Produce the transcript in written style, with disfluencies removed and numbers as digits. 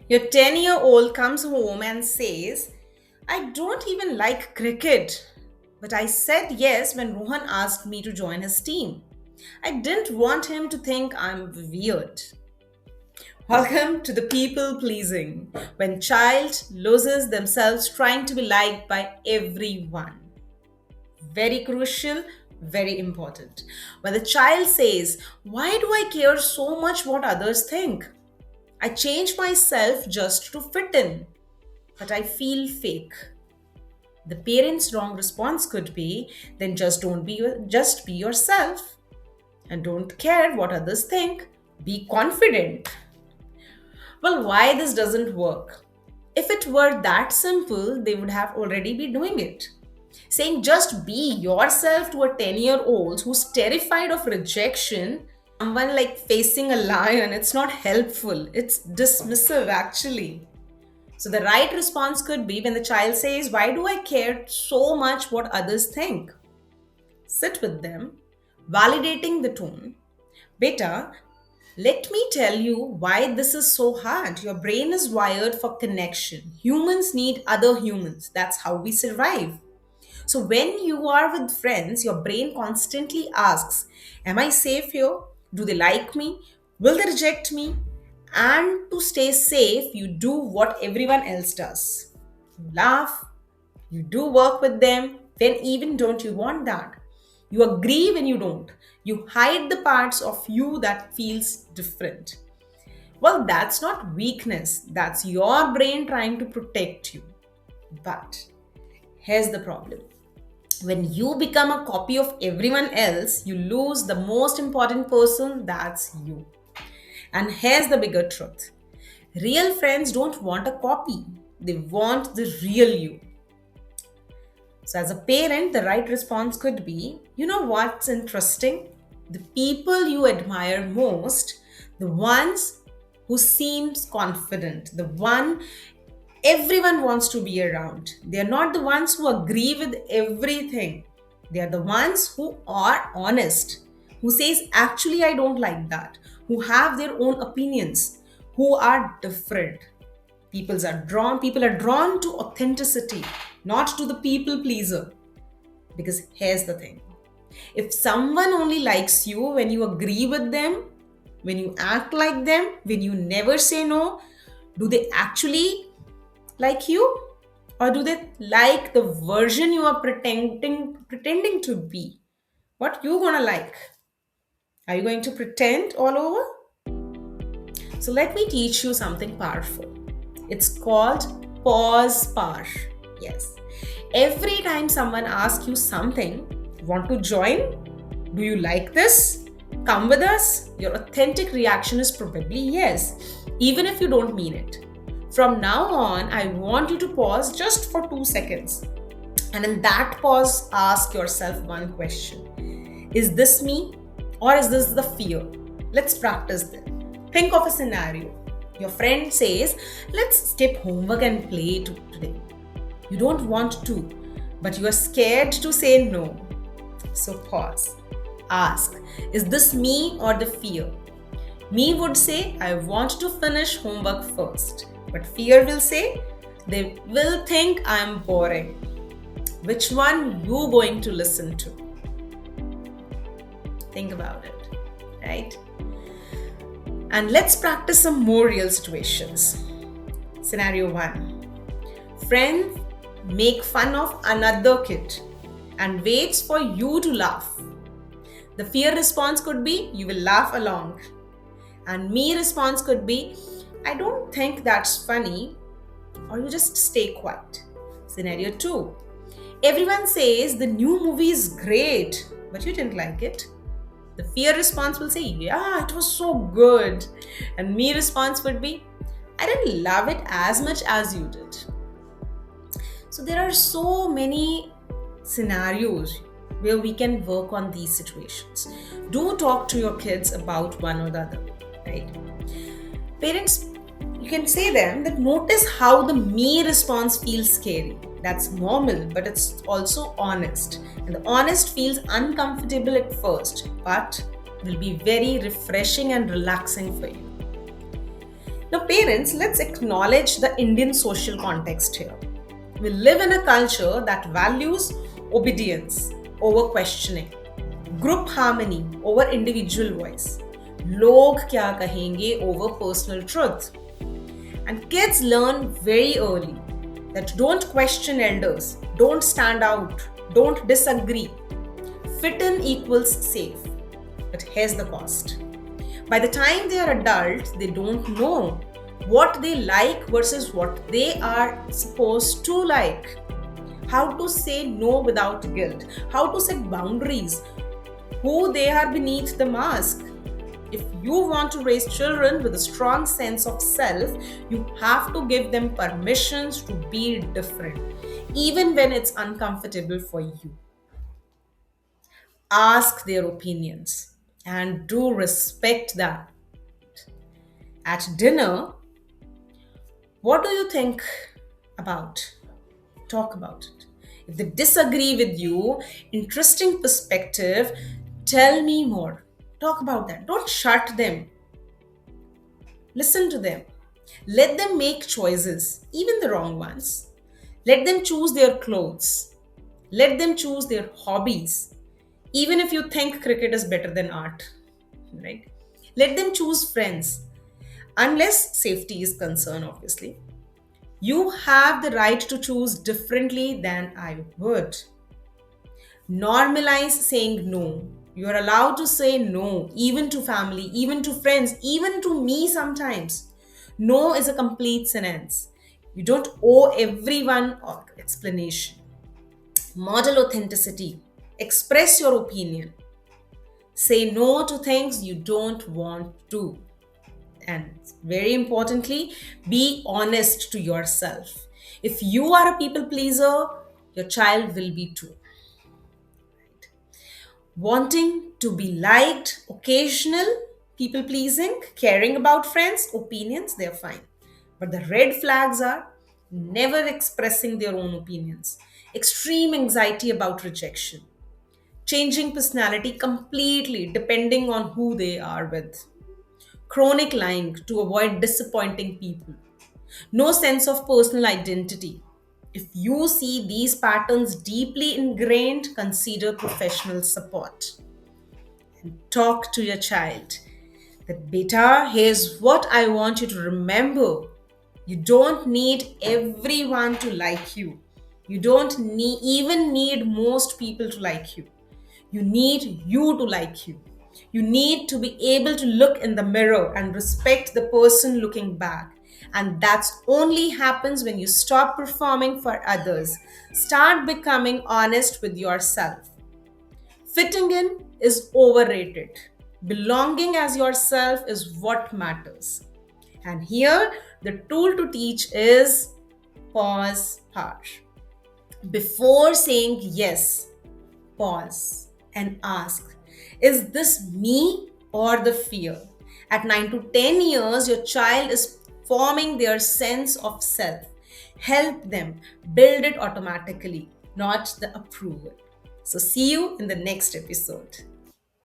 Your 10-year-old comes home and says, I don't even like cricket, but I said yes when Rohan asked me to join his team. I didn't want him to think I'm weird. Welcome to the people pleasing, when child loses themselves trying to be liked by everyone. Very crucial, very important. When the child says, why do I care so much what others think? I change myself just to fit in, but I feel fake. The parent's wrong response could be, then just be yourself and don't care what others think. Be confident. Well, why this doesn't work? If it were that simple, they would have already be doing it. Saying just be yourself to a 10-year-old who's terrified of rejection, someone like facing a lion, it's not helpful. It's dismissive actually. So the right response could be when the child says, why do I care so much what others think? Sit with them, validating the tone. Beta, let me tell you why this is so hard. Your brain is wired for connection. Humans need other humans. That's how we survive. So when you are with friends, your brain constantly asks, am I safe here? Do they like me? Will they reject me? And to stay safe, you do what everyone else does. You laugh, you do work with them, then even don't you want that. You agree when you don't. You hide the parts of you that feels different. Well, that's not weakness. That's your brain trying to protect you. But here's the problem. When you become a copy of everyone else, you lose the most important person, that's you. And here's the bigger truth. Real friends don't want a copy. They want the real you. So, as a parent, the right response could be, you know what's interesting? The people you admire most, the ones who seems confident, the one everyone wants to be around. They are not the ones who agree with everything. They are the ones who are honest, who says actually I don't like that, who have their own opinions, who are different. People are drawn to authenticity, not to the people pleaser. Because here's the thing. If someone only likes you when you agree with them, when you act like them, when you never say no, do they actually like you? Or do they like the version you are pretending to be? What you gonna like? Are you going to pretend all over? So let me teach you something powerful. It's called pause power. Yes. Every time someone asks you something, want to join? Do you like this? Come with us? Your authentic reaction is probably yes, even if you don't mean it. From now on, I want you to pause just for 2 seconds. And in that pause, ask yourself one question. Is this me or is this the fear? Let's practice this. Think of a scenario. Your friend says, let's skip homework and play today. You don't want to, but you are scared to say no. So pause. Ask, is this me or the fear? Me would say, I want to finish homework first. But fear will say, they will think I am boring. Which one you going to listen to? Think about it, right? And let's practice some more real situations. Scenario 1. Friends make fun of another kid and waits for you to laugh. The fear response could be, you will laugh along. And me response could be, I don't think that's funny, or you just stay quiet. Scenario 2. Everyone says the new movie is great, but you didn't like it. The fear response will say, yeah, it was so good. And me response would be, I didn't love it as much as you did. So there are so many scenarios where we can work on these situations. Do talk to your kids about one or the other, right? Parents, you can say them that notice how the me response feels scary. That's normal, but it's also honest. And the honest feels uncomfortable at first, but will be very refreshing and relaxing for you. Now, parents, let's acknowledge the Indian social context here. We live in a culture that values obedience over questioning, group harmony over individual voice, log kya kahenge over personal truth. And kids learn very early that don't question elders, don't stand out, don't disagree. Fit in equals safe. But here's the cost. By the time they are adults, they don't know what they like versus what they are supposed to like. How to say no without guilt, how to set boundaries, who they are beneath the mask. If you want to raise children with a strong sense of self, you have to give them permissions to be different, even when it's uncomfortable for you. Ask their opinions and do respect that. At dinner, what do you think about? Talk about it. If they disagree with you, interesting perspective, tell me more. Talk about that. Don't shut them. Listen to them. Let them make choices, even the wrong ones. Let them choose their clothes. Let them choose their hobbies, even if you think cricket is better than art, right? Let them choose friends, unless safety is concerned, obviously. You have the right to choose differently than I would. Normalize saying no. You're allowed to say no, even to family, even to friends, even to me sometimes. No is a complete sentence. You don't owe everyone an explanation. Model authenticity. Express your opinion. Say no to things you don't want to. And very importantly, be honest to yourself. If you are a people pleaser, your child will be too. Wanting to be liked, occasional, people pleasing, caring about friends, opinions, they're fine. But the red flags are never expressing their own opinions, extreme anxiety about rejection, changing personality completely depending on who they are with, chronic lying to avoid disappointing people, no sense of personal identity. If you see these patterns deeply ingrained, consider professional support. Talk to your child that, beta, here's what I want you to remember. You don't need everyone to like you. You don't even need most people to like you. You need you to like you. You need to be able to look in the mirror and respect the person looking back. And that's only happens when you stop performing for others. Start becoming honest with yourself. Fitting in is overrated. Belonging as yourself is what matters. And here, the tool to teach is pause part. Before saying yes, pause and ask, is this me or the fear? At 9 to 10 years, your child is forming their sense of self. Help them build it automatically, not the approval. So, see you in the next episode.